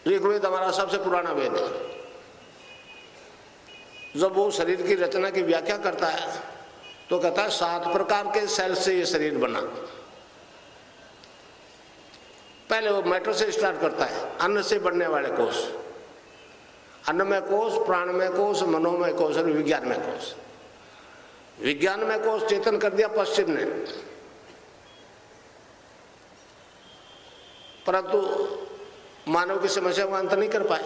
ऋग्वेद हमारा सबसे पुराना वेद है। जब वो शरीर की रचना की व्याख्या करता है तो कहता है 7 प्रकार के सेल से ये शरीर बना। पहले वो मैटर से स्टार्ट करता है, अन्न से बनने वाले कोष, अन्नमय कोष, प्राणमय कोष, मनोमय कोष और विज्ञानमय कोष। विज्ञानमय कोष चेतन कर दिया पश्चिम ने, परंतु मानव की समस्या को अंत नहीं कर पाए।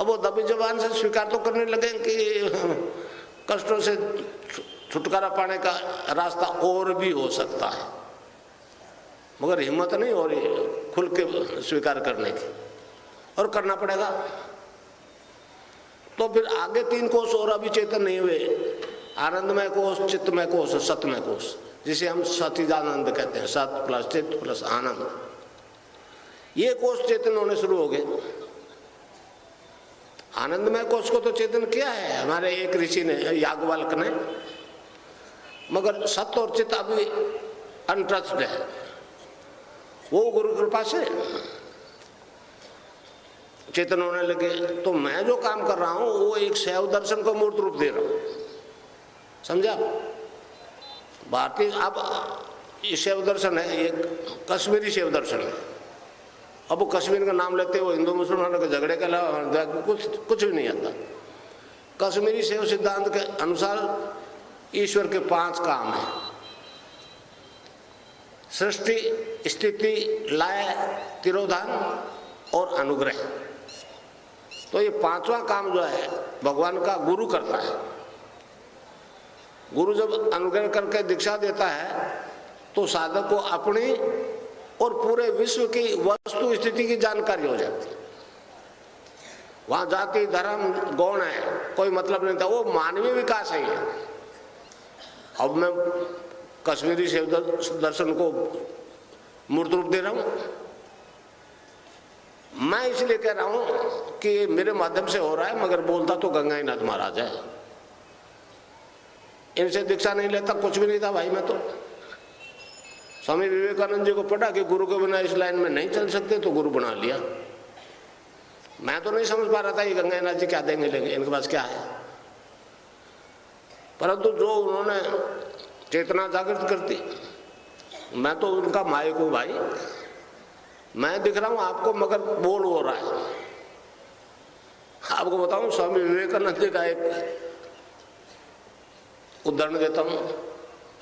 अब वो दबी जबान से स्वीकार तो करने लगे कि कष्टों से छुटकारा पाने का रास्ता और भी हो सकता है, मगर हिम्मत नहीं हो रही खुल के स्वीकार करने की, और करना पड़ेगा। तो फिर आगे 3 कोष और अभी चेतन नहीं हुए, आनंदमय कोष, चित्तमय कोष, सतमय कोष, जिसे हम सच्चिदानंद कहते हैं, सत प्लस चित्त प्लस आनंद। ये कोष चेतन होने शुरू हो गए। आनंदमय कोष को तो चेतन किया है हमारे एक ऋषि ने, याज्ञवल्क्य ने, मगर सत्य और चित्त अभी अनटच्ड है। वो गुरु कृपा से चेतन होने लगे। तो मैं जो काम कर रहा हूं वो एक शैव दर्शन को मूर्त रूप दे रहा हूं, समझा? भारतीय अब ये शैव दर्शन है, एक कश्मीरी शैव दर्शन है। अब वो कश्मीर का नाम लेते वो हिंदू मुसलमानों के झगड़े के अलावा कुछ भी नहीं आता। कश्मीरी शैव सिद्धांत के अनुसार ईश्वर के 5 काम हैं: सृष्टि, स्थिति, लय, तिरोधान और अनुग्रह। तो ये 5वां काम जो है भगवान का गुरु करता है। गुरु जब अनुग्रह करके दीक्षा देता है तो साधक को अपनी और पूरे विश्व की वस्तु स्थिति की जानकारी हो जाती है। वहां जाति धर्म गौण है कोई मतलब नहीं था, वो मानवीय विकास है ये। अब मैं कश्मीरी शैव दर्शन को मूर्त रूप दे रहा हूं। मैं इसलिए कह रहा हूं कि मेरे माध्यम से हो रहा है, मगर बोलता तो गंगाईनाथ महाराज है। इनसे दीक्षा नहीं लेता कुछ भी नहीं था भाई। मैं तो स्वामी विवेकानंद जी को पढ़ा कि गुरु के बिना इस लाइन में नहीं चल सकते, तो गुरु बना लिया। मैं तो नहीं समझ पा रहा था ये गंगाईनाथ जी क्या देंगे, लेंगे इनके पास क्या है। परंतु जो उन्होंने चेतना जागृत करती, मैं तो उनका मायक हूं भाई। मैं दिख रहा हूं आपको, मगर बोल हो रहा है। आपको बताऊं, स्वामी विवेकानंद जी का एक उदाहरण देता हूं।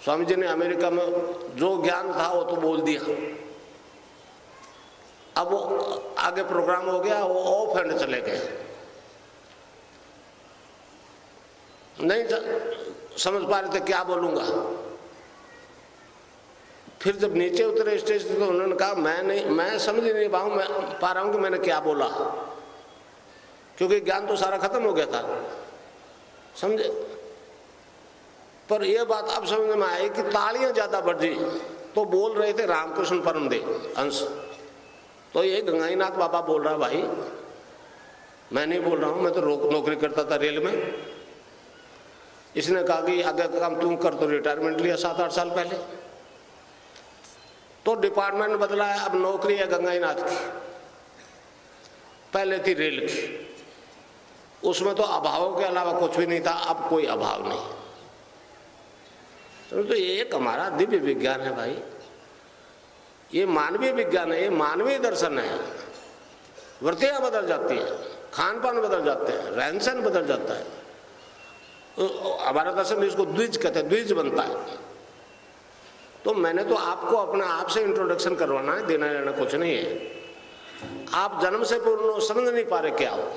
स्वामी जी ने अमेरिका में जो ज्ञान था वो तो बोल दिया। अब वो आगे प्रोग्राम हो गया, वो ऑफ हैंड चले गए, नहीं समझ पा रहे थे क्या बोलूंगा। फिर जब नीचे उतरे स्टेज से तो उन्होंने कहा मैं समझ नहीं पा रहा हूं कि मैंने क्या बोला, क्योंकि ज्ञान तो सारा खत्म हो गया था, समझे। पर यह बात अब समझ में आई कि तालियां ज्यादा बजी तो बोल रहे थे रामकृष्ण परमदेव अंश। तो ये गंगाईनाथ बाबा बोल रहा भाई, मैं नहीं बोल रहा हूं, मैं तो नौकरी करता था रेल में। इसने कहा कि आगे का काम तुम कर, तो रिटायरमेंट लिया 7-8 साल पहले। तो डिपार्टमेंट बदला है, अब नौकरी है गंगाईनाथ की, पहले थी रेल की। उसमें तो अभावों के अलावा कुछ भी नहीं था, अब कोई अभाव नहीं। तो ये एक हमारा दिव्य विज्ञान है भाई, ये मानवीय विज्ञान है, ये मानवीय दर्शन है। वृत्तियां बदल जाती है, खान पान बदल जाते हैं, रहन सहन बदल जाता है। हमारा दर्शन इसको द्विज कहते हैं, द्विज बनता है। तो मैंने तो आपको अपने आप से इंट्रोडक्शन करवाना है, देना लेना कुछ नहीं है। आप जन्म से पूर्ण समझ नहीं पा रहे क्या हो।